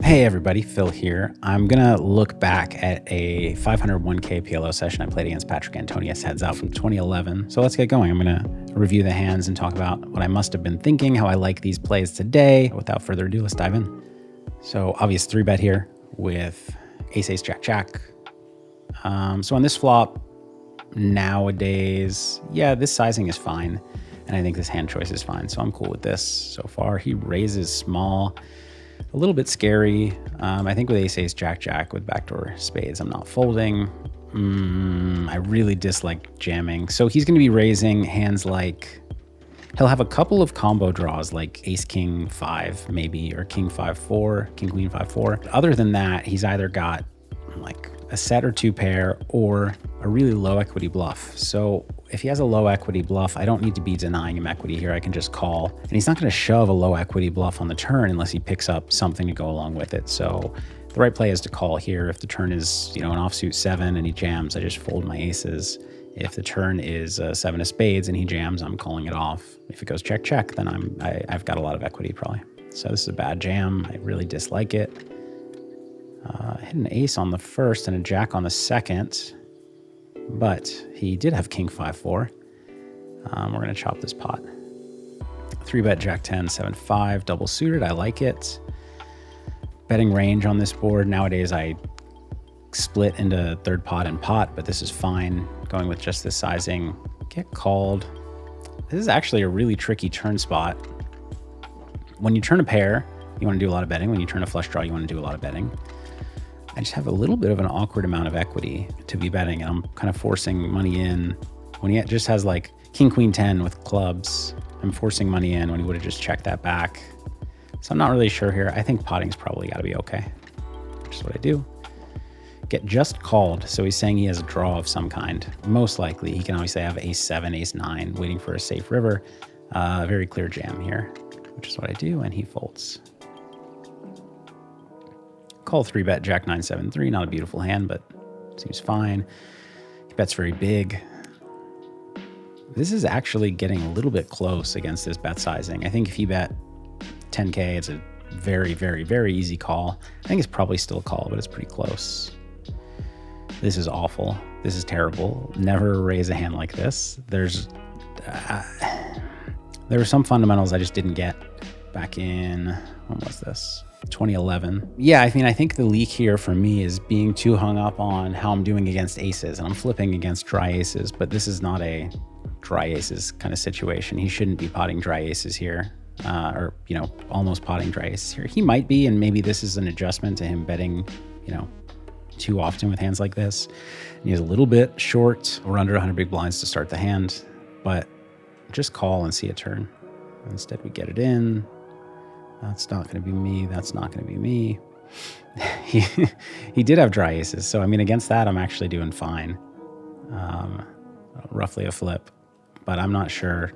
Hey everybody, Phil here. I'm gonna look back at a 501k PLO session I played against Patrik Antonius heads out from 2011. So let's get going. I'm gonna review the hands and talk about what I must have been thinking, how I like these plays today. Without further ado, let's dive in. So obvious 3-bet here with ace, ace, jack, jack. So on this flop, nowadays, yeah, this sizing is fine. And I think this hand choice is fine. So I'm cool with this so far. He raises small. A little bit scary. I think with ace, ace, jack, jack with backdoor spades, I'm not folding. I really dislike jamming. So he's going to be raising hands like, he'll have a couple of combo draws like ace, king, 5 maybe, or king, 5, 4, king, queen, 5, 4. Other than that, he's either got like a set or two pair or a really low equity bluff. So if he has a low equity bluff, I don't need to be denying him equity here. I can just call, and he's not going to shove a low equity bluff on the turn unless he picks up something to go along with it. So the right play is to call here. If the turn is, an offsuit 7 and he jams, I just fold my aces. If the turn is 7 of spades and he jams, I'm calling it off. If it goes check, check, then I've got a lot of equity probably. So this is a bad jam. I really dislike it. Hit an ace on the first and a jack on the second, but he did have king 5, 4. We're going to chop this pot. 3-bet jack 10, 7, 5, double suited. I like it. Betting range on this board. Nowadays, I split into third pot and pot, but this is fine. Going with just this sizing. Get called. This is actually a really tricky turn spot. When you turn a pair, you want to do a lot of betting. When you turn a flush draw, you want to do a lot of betting. I just have a little bit of an awkward amount of equity to be betting, and I'm kind of forcing money in. When he just has like king, queen, 10 with clubs, I'm forcing money in when he would have just checked that back. So I'm not really sure here. I think potting's probably got to be okay, which is what I do. Get just called. So he's saying he has a draw of some kind. Most likely, he can obviously have ace 7, ace 9, waiting for a safe river. Very clear jam here, which is what I do, and he folds. Call 3-bet jack 9, 7, 3. Not a beautiful hand, but seems fine. He bets very big. This is actually getting a little bit close against this bet sizing. I think if he bet 10K, it's a very, very, very easy call. I think it's probably still a call, but it's pretty close. This is awful. This is terrible. Never raise a hand like this. There were some fundamentals I just didn't get back in, when was this? 2011. Yeah, I think the leak here for me is being too hung up on how I'm doing against aces, and I'm flipping against dry aces, but this is not a dry aces kind of situation. He shouldn't be potting dry aces here, or almost potting dry aces here. He might be, and maybe this is an adjustment to him betting, too often with hands like this. And he is a little bit short or under 100 big blinds to start the hand, but just call and see a turn. Instead, we get it in. That's not going to be me. That's not going to be me. He did have dry aces. So, against that, I'm actually doing fine. Roughly a flip. But I'm not sure.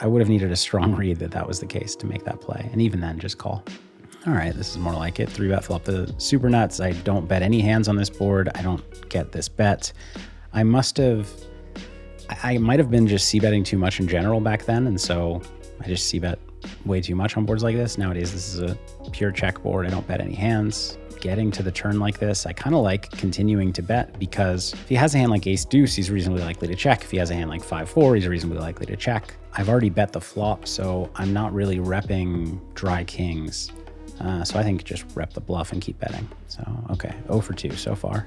I would have needed a strong read that was the case to make that play. And even then, just call. All right, this is more like it. 3-bet flop the super nuts. I don't bet any hands on this board. I don't get this bet. I might have been just c-betting too much in general back then. And so I just c-bet way too much on boards like this. Nowadays, this is a pure check board. I don't bet any hands. Getting to the turn like this, I kind of like continuing to bet, because if he has a hand like ace deuce, he's reasonably likely to check. If he has a hand like 5-4, he's reasonably likely to check. I've already bet the flop, so I'm not really repping dry kings. So I think just rep the bluff and keep betting. So, okay, 0 for 2 so far.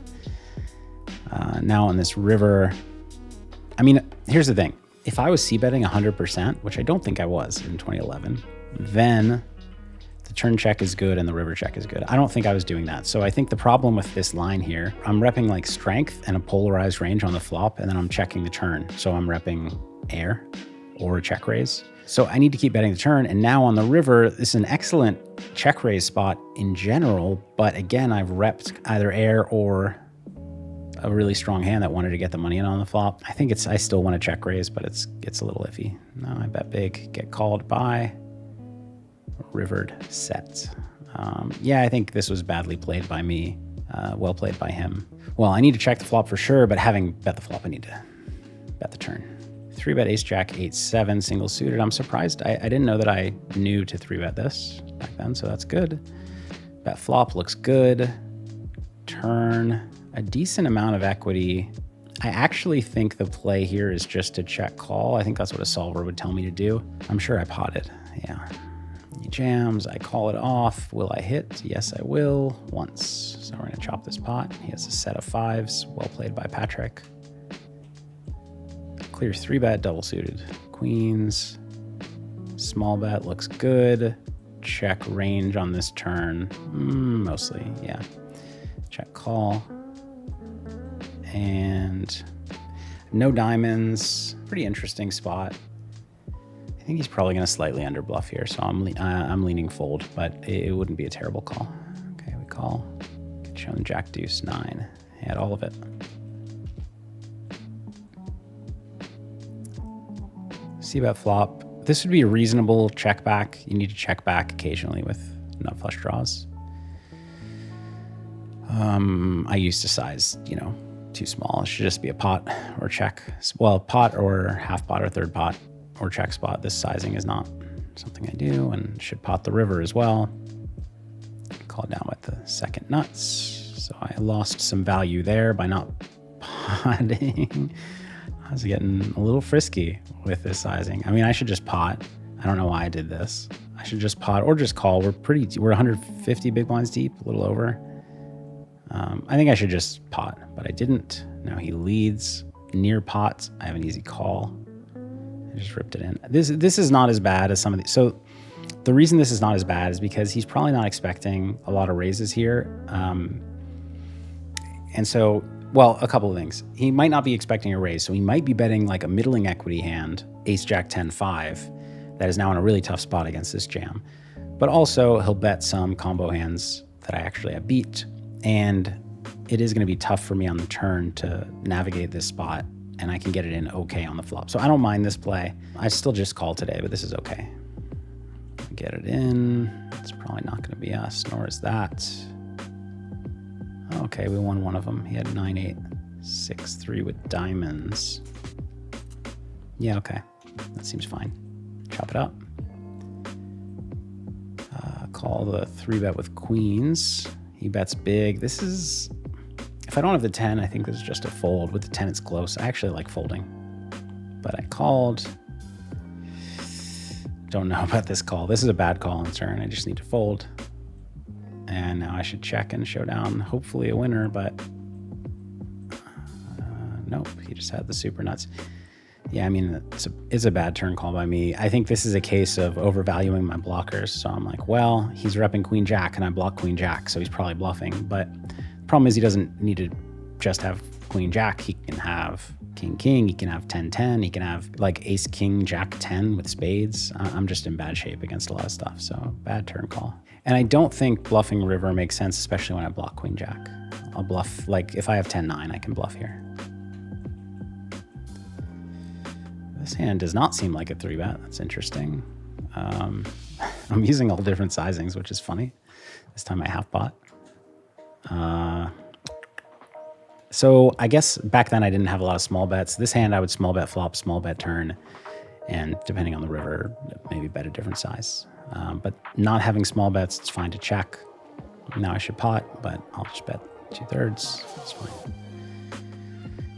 Now on this river, here's the thing. If I was c-betting 100%, which I don't think I was in 2011, then the turn check is good and the river check is good. I don't think I was doing that. So I think the problem with this line here, I'm repping like strength and a polarized range on the flop, and then I'm checking the turn. So I'm repping air or a check raise. So I need to keep betting the turn. And now on the river, this is an excellent check raise spot in general. But again, I've repped either air or a really strong hand that wanted to get the money in on the flop. I still want to check raise, but it's a little iffy. No, I bet big, get called by, rivered set. Yeah, I think this was badly played by me, well played by him. Well, I need to check the flop for sure, but having bet the flop, I need to bet the turn. 3-bet ace jack 8, 7 single suited. I'm surprised. I didn't know that I knew to 3-bet this back then, so that's good. Bet flop looks good. Turn, a decent amount of equity. I actually think the play here is just to check call. I think that's what a solver would tell me to do. I'm sure I potted. Yeah. He jams, I call it off. Will I hit? Yes, I will. Once. So we're going to chop this pot. He has a set of 5s. Well played by Patrik. Clear 3-bet, double suited. Queens. Small bet looks good. Check range on this turn. Mostly, yeah. Check call. And no diamonds. Pretty interesting spot. I think he's probably going to slightly underbluff here, so I'm leaning fold, but it wouldn't be a terrible call. Okay, we call. Get shown Jack Deuce 9. He had all of it. C-bet flop. This would be a reasonable check back. You need to check back occasionally with nut flush draws. I used to size, too small. It should just be a pot or check. Well, pot or half pot or third pot or check spot. This sizing is not something I do, and should pot the river as well. Call down with the second nuts. So I lost some value there by not potting. I was getting a little frisky with this sizing. I mean, I should just pot. I don't know why I did this. I should just pot or just call. We're 150 big blinds deep, a little over. I think I should just pot, but I didn't. Now he leads near pots. I have an easy call. I just ripped it in. This is not as bad as some of these. So the reason this is not as bad is because he's probably not expecting a lot of raises here. And so, well, a couple of things. He might not be expecting a raise. So he might be betting like a middling equity hand, ace, jack, 10, 5, that is now in a really tough spot against this jam. But also he'll bet some combo hands that I actually have beat. And it is going to be tough for me on the turn to navigate this spot, and I can get it in okay on the flop. So I don't mind this play. I still just call today, but this is okay. Get it in. It's probably not going to be us, nor is that. Okay, we won one of them. He had 9-8, 6-3 with diamonds. Yeah, okay. That seems fine. Chop it up. Call the 3-bet with queens. He bets big. This is, if I don't have the 10, I think this is just a fold. With the 10, it's close. I actually like folding, but I called. Don't know about this call. This is a bad call on turn. I just need to fold. And now I should check and show down, hopefully a winner, but nope, he just had the super nuts. Yeah, I mean, it's a bad turn call by me. I think this is a case of overvaluing my blockers. So I'm like, well, he's repping queen jack and I block queen jack, so he's probably bluffing. But the problem is he doesn't need to just have queen jack. He can have king king, he can have 10-10, he can have like ace king jack 10 with spades. I'm just in bad shape against a lot of stuff, so bad turn call. And I don't think bluffing river makes sense, especially when I block queen jack. I'll bluff, like if I have 10-9, I can bluff here. This hand does not seem like a 3-bet. That's interesting. I'm using all different sizings, which is funny. This time I half pot. So I guess back then I didn't have a lot of small bets. This hand I would small bet flop, small bet turn, and depending on the river, maybe bet a different size. But not having small bets, it's fine to check. Now I should pot, but I'll just bet 2/3. That's fine.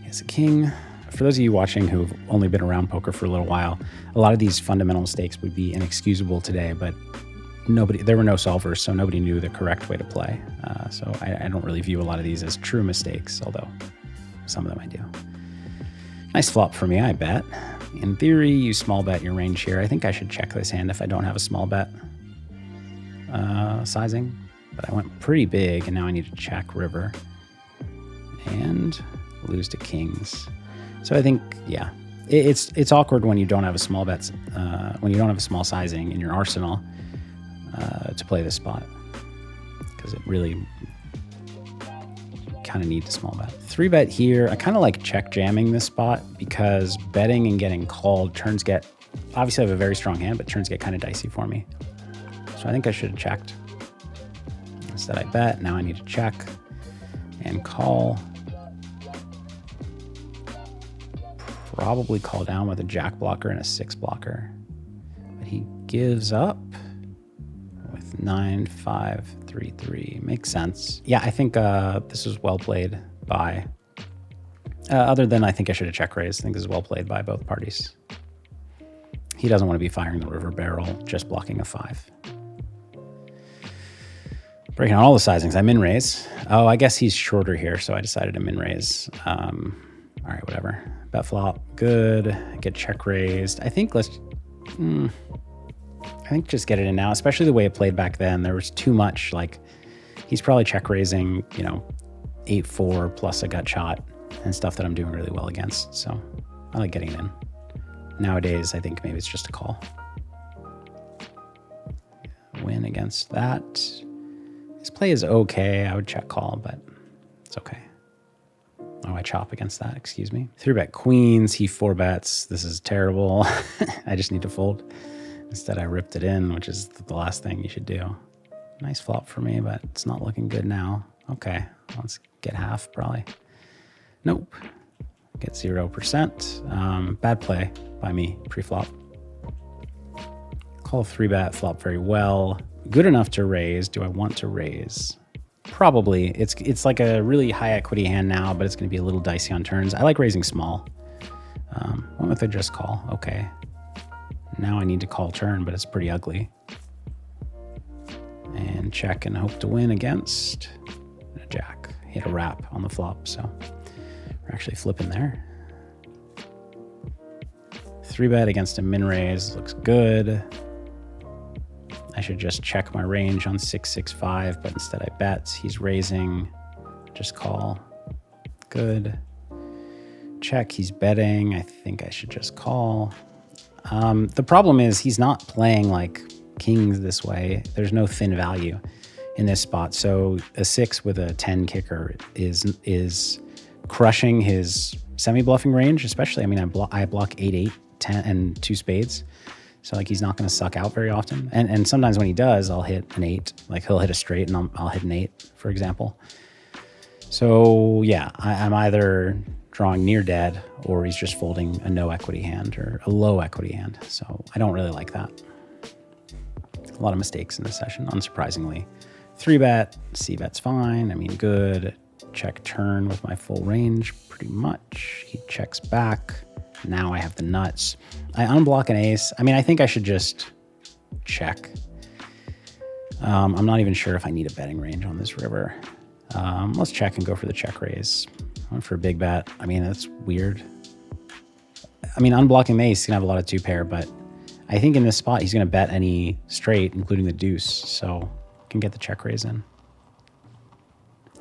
He has a king. For those of you watching who've only been around poker for a little while, a lot of these fundamental mistakes would be inexcusable today, but there were no solvers, so nobody knew the correct way to play. So I don't really view a lot of these as true mistakes, although some of them I do. Nice flop for me, I bet. In theory, you small bet your range here. I think I should check this hand if I don't have a small bet sizing, but I went pretty big, and now I need to check river and lose to kings. So I think, yeah, it's awkward when you don't have a small bets, when you don't have a small sizing in your arsenal to play this spot, because it really kind of need to small bet. 3-bet here. I kind of like check jamming this spot because betting and getting called, turns get, obviously I have a very strong hand, but turns get kind of dicey for me. So I think I should have checked. Instead I bet. Now I need to check and call. Probably call down with a jack blocker and a 6 blocker. But he gives up with 9, 5, 3, 3. Makes sense. Yeah, I think this was well played by, other than I think I should have check raised. I think this is well played by both parties. He doesn't want to be firing the river barrel, just blocking a 5. Breaking out all the sizings. I min raise. Oh, I guess he's shorter here, so I decided to min raise. All right, whatever. Bet flop, good. Get check raised. I think just get it in now, especially the way it played back then. There was too much, like, he's probably check raising, 8-4 plus a gut shot and stuff that I'm doing really well against. So I like getting it in. Nowadays, I think maybe it's just a call. Win against that. His play is okay. I would check call, but it's okay. Oh, I chop against that, excuse me. 3-bet queens, he 4-bets. This is terrible. I just need to fold. Instead, I ripped it in, which is the last thing you should do. Nice flop for me, but it's not looking good now. Okay, let's get half probably. Nope. Get 0%. Bad play by me, pre-flop. Call 3-bet, flop very well. Good enough to raise. Do I want to raise? Probably. It's like a really high equity hand now, but it's going to be a little dicey on turns. I like raising small. What if I just call? Okay. Now I need to call turn, but it's pretty ugly. And check and hope to win against a jack. Hit a wrap on the flop, so we're actually flipping there. 3-bet against a min raise looks good. I should just check my range on 6-6-5, but instead I bet. He's raising, just call. Good. Check, he's betting. I think I should just call. The problem is he's not playing like kings this way. There's no thin value in this spot. So a 6 with a 10 kicker is crushing his semi-bluffing range, especially. I mean, I block 8-8, 10, and 2 spades. So like he's not going to suck out very often. And sometimes when he does, I'll hit an 8. Like he'll hit a straight and I'll hit an 8, for example. So yeah, I'm either drawing near dead or he's just folding a no equity hand or a low equity hand. So I don't really like that. A lot of mistakes in this session, unsurprisingly. 3-bet, C-bet's fine. I mean, good. Check turn with my full range, pretty much. He checks back. Now I have the nuts. I unblock an ace. I mean, I think I should just check. I'm not even sure if I need a betting range on this river. Let's check and go for the check raise. I went for a big bet. I mean, that's weird. I mean, unblocking the ace, he's going to have a lot of 2-pair, but I think in this spot, he's going to bet any straight, including the deuce, so I can get the check raise in.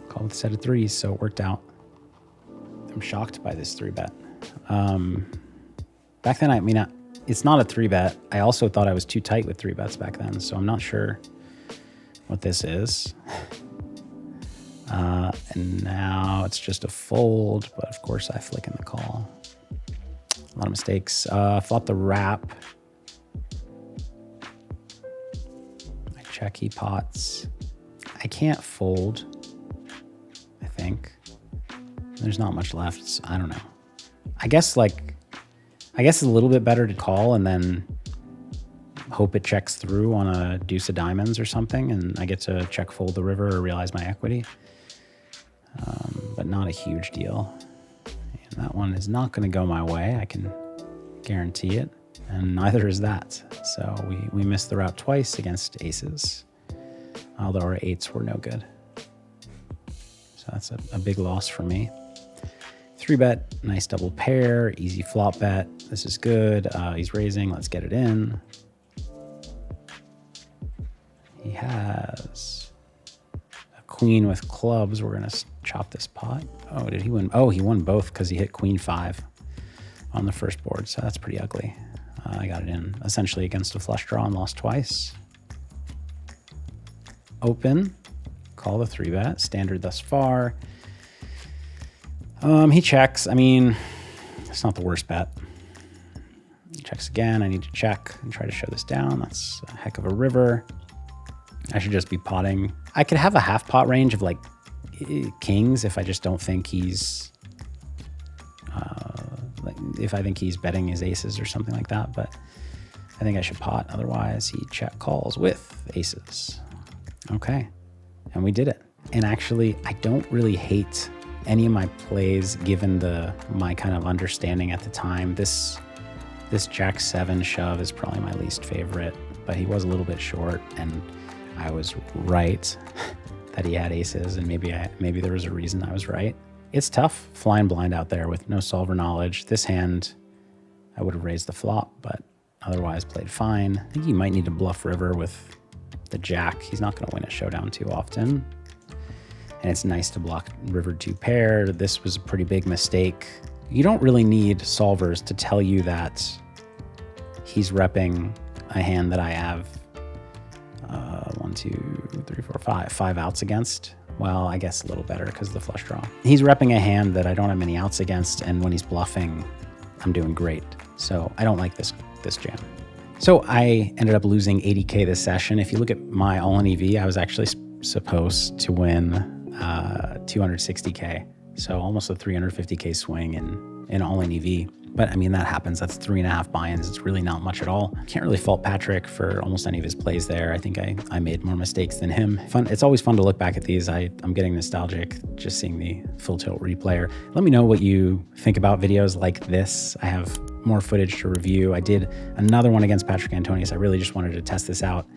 Call with a set of 3s, so it worked out. I'm shocked by this 3-bet. Back then, I mean, it's not a 3-bet. I also thought I was too tight with 3-bets back then, so I'm not sure what this is. And now it's just a fold, but of course I flick in the call. A lot of mistakes. Flop the wrap. I check, he pots. I can't fold, I think. There's not much left, so I don't know. I guess it's a little bit better to call and then hope it checks through on a deuce of diamonds or something, and I get to check fold the river or realize my equity. But not a huge deal. And that one is not going to go my way. I can guarantee it. And neither is that. So we missed the route twice against aces, although our 8s were no good. So that's a big loss for me. 3-bet, nice double pair, easy flop bet. This is good. He's raising. Let's get it in. He has a queen with clubs. We're going to chop this pot. Oh, did he win? Oh, he won both because he hit queen 5 on the first board. So that's pretty ugly. I got it in essentially against a flush draw and lost twice. Open, call the 3-bet, standard thus far. He checks. I mean, it's not the worst bet. He checks again. I need to check and try to show this down. That's a heck of a river. I should just be potting. I could have a half pot range of like kings if I just don't think he's, if I think he's betting his aces or something like that. But I think I should pot. Otherwise, he check calls with aces. Okay, and we did it. And actually, I don't really hate any of my plays given my kind of understanding at the time. This Jack 7 shove is probably my least favorite, but he was a little bit short, and I was right that he had aces, and maybe there was a reason I was right. It's tough flying blind out there with no solver knowledge. This hand, I would have raised the flop, but otherwise played fine. I think he might need to bluff river with the jack. He's not going to win a showdown too often. And it's nice to block river 2 pair. This was a pretty big mistake. You don't really need solvers to tell you that he's repping a hand that I have 1, 2, 3, 4, 5 outs against. Well, I guess a little better because of the flush draw. He's repping a hand that I don't have many outs against, and when he's bluffing, I'm doing great. So I don't like this jam. So I ended up losing 80K this session. If you look at my all-in EV, I was actually supposed to win 260K. So almost a 350K swing in all-in EV. But I mean, that happens. That's 3.5 buy-ins. It's really not much at all. Can't really fault Patrik for almost any of his plays there. I think I made more mistakes than him. It's always fun to look back at these. I'm getting nostalgic just seeing the full tilt replayer. Let me know what you think about videos like this. I have more footage to review. I did another one against Patrik Antonius. I really just wanted to test this out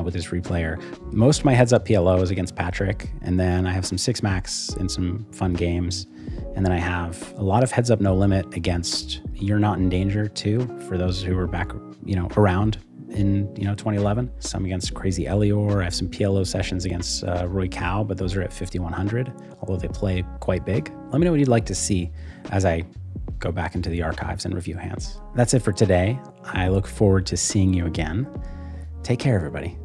with his replayer. Most of my heads up PLO is against Patrik, and then I have some 6-max in some fun games. And then I have a lot of heads up no limit against You're Not in Danger too, for those who were back, around in 2011. Some against Crazy Elior. I have some PLO sessions against Roy Cow, but those are at 5,100, although they play quite big. Let me know what you'd like to see as I go back into the archives and review hands. That's it for today. I look forward to seeing you again. Take care, everybody.